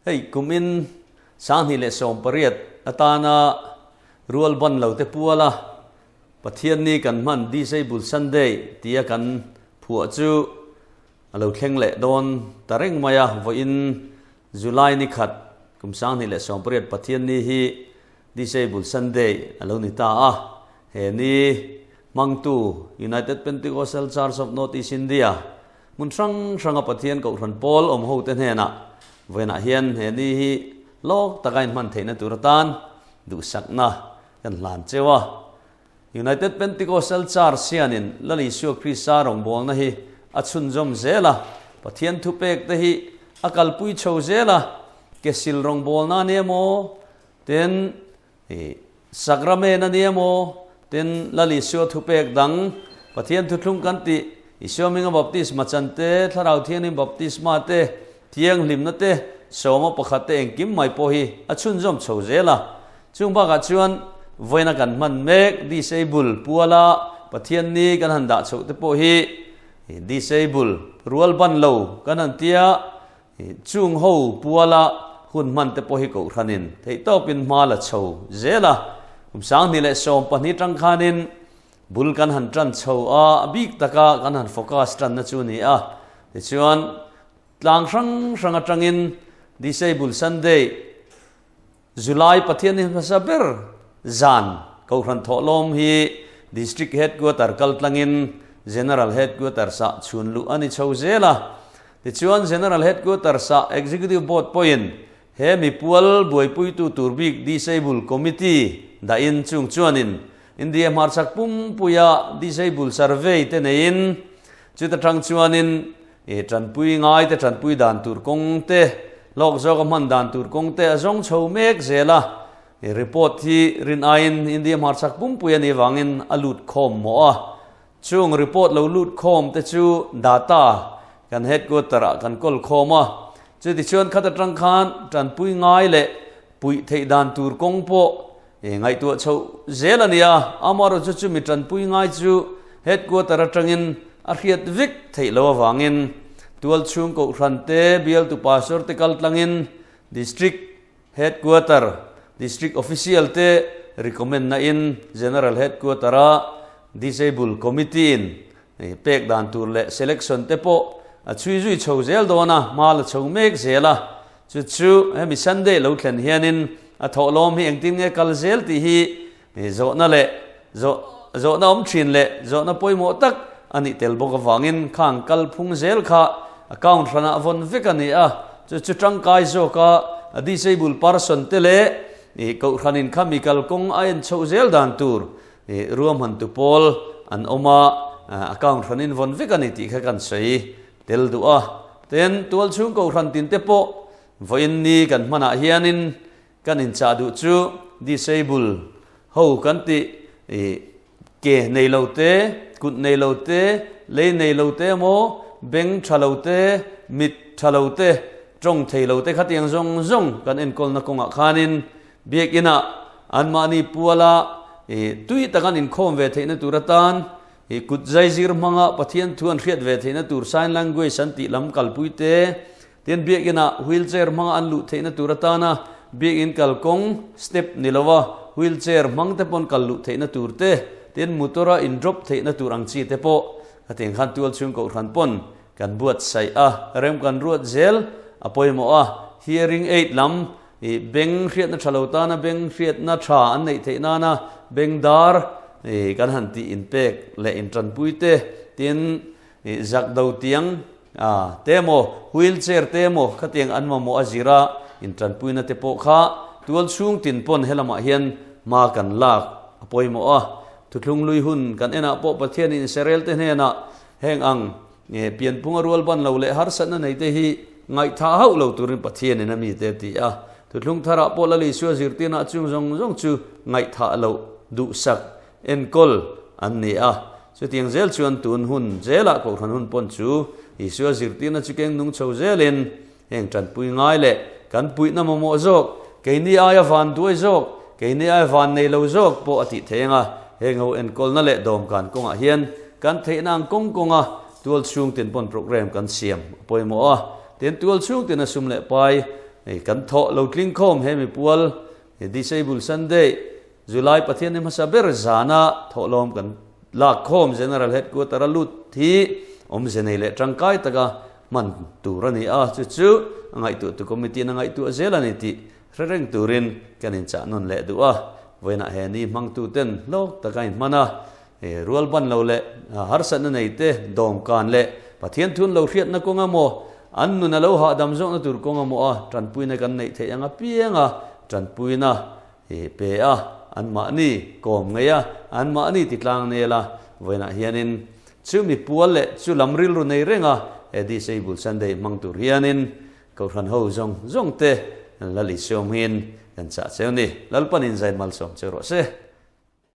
hey kumin sang hi le som pariat atana rual ban lo te puala pathian ni kan man disabled Sunday tia kan phua chu alo thleng le don tareng maya voin July ni khat kum sang ni le som pariat pathian ni hi disabled Sunday alo ni ta a he ni mangtu United Pentecostal Church of North East India mun sang sanga pathian ko ran pol om ho te hena vena hian he ni hi lok takain man theina turatan du sakna kan lan chewa United Pentecostal Church sianin lali su Krista rong bol na hi achun jom zela pathian thu pek te hi akal pui chho zela kesil rong bol na ne mo ten sakrame na ne mo ten lali su thu pek dang pathian thu thlung kan ti isoming baptisma chante tharau thianin baptisma te thiang lim na te soma pakhate engkim mai po hi achun jom chho zela chung ba ga chuan voina kan man mek disable puala pathian ni kan handa chho te po hi disable rual ban lo kan an tia chung ho puala hun man te po hi ko thanin thei to pin mala chho zela sang ni le som pani tang khanin bul kan han tran chho a big taka kan han focus tran na chu ni a ti chuan tlang sang atangin disabled Sunday July pathian ni saber zan ko ran tholom hi district headquarter kaltlangin general headquarter sa chunlu ani chho zela ti chuan general headquarter sa executive board point he mi pual boi pui tu turbik disabled committee da in chung chuanin India marchak pum puya disabled survey te nein chuta thang chuanin tran pui ngai te tran pui dan tur kong te lok zok man dan tur kong te azong chho mek zela report hi rin ain India marchak pum puya ni wangin alut khom mo a chung report lo lut khom te chu data kan headquarter kan kol khoma chuti chuan khata tang khan tran pui ngai le pui thei dan tur kong po ngai tu chho zelania amaro chu mi tran pui ngai chu headquarter atangin a riat vik thei lo wangin tual chung ko rante bial tu pastor te kal tlangin district headquarter district official te recommend na in general headquarter a disabled committee in pek dan tur le selection te po a chui zui chho zel dona mal chho mek zela chu mi Sunday lo thlen hianin a tholom hi engtin nge kal zel ti hi zo na le zo na om thin le zo na poimo tak ani tel bok awangin khang kal phung zel kha account rana von vekani a chu tang kai zo ka disabled person te le ko khanin chemical kong ain chho zel dan tur ruam han tu pol an oma account ranin von vekani ti kha kan sei tel du a ten tual chung ko ran tin te po voin ni kan mana hianin kan in cha du chu disable ho kan ti ke nei lo te kut nei lo te le nei lo te mo beng thalo te mit thalo te trong thei lo te khatiang zong kan en kol na konga khanin biak ina anmani puala tui takan in khom ve theina turatan kut zai zir manga pathian thuan riat ve theina tur sign language santi lam kalpuite ten biak ina wheelchair manga anlu theina turatana biak in kalkong step nilawa wheelchair mangte pon kallu theina turte ten motora in drop theina turang chi te po ateng khan tual chung ko khan pon kan buat sai a rem kan ruat zel apoi mo a hearing aid lam beng riat na thalotana beng riat na tha an nei theina na beng dar kan han ti in pek le in tran puite tin zak dau tiang temo wheelchair temo khatiang anma mo azira in tran puina te po kha tual chung tin pon helama hian ma kan lak apoi mo a tuthlung lui hun kan ena po pathian in serel te hena heng ang pian punga rual ban lo le har san na nei te hi ngai tha hau lo turin pathian ena mi te ti a tuthlung thara po la li su zirtina chung zong chu ngai tha lo du sak en kol an ni a chu tiang zel chuan tun hun zela ko ran hun pon chu isu zirtina chu keng nung chho zelin heng tran pui ngai le kan pui na mo zok ke ni aya van duai zok ke ni aya van nei lo zok po ati thenga heng ho en kol na le dom kan konga hian kan theina ang konga tual chung tin pon program kan siam poi mo a ten tual chung tin asum le pai kan tho lo tling khom he mi pual disabled Sunday July pathian em saber zana tho lom kan la khom general headquarter lut thi om zenei le tangkai taka man turani a chu ngai tu committee na ngai tu zelani ti reng turin kanin cha non le du a voina he ni mang tu ten lo takai mana rual ban lo le har san nei te dom kan le pathian thun lo riat na konga mo an nu na lo ha dam zong na tur konga mo a tran puina kan nei the anga pianga tran puina pe a an ma ni kom ngeya an ma ni titlang ne la voina hianin chu mi pual le chu lamril ru nei renga disabled Sunday mang tur hianin ko ran ho zong te lali som hin kan cha cheu ni lalpanin zain mal som chero se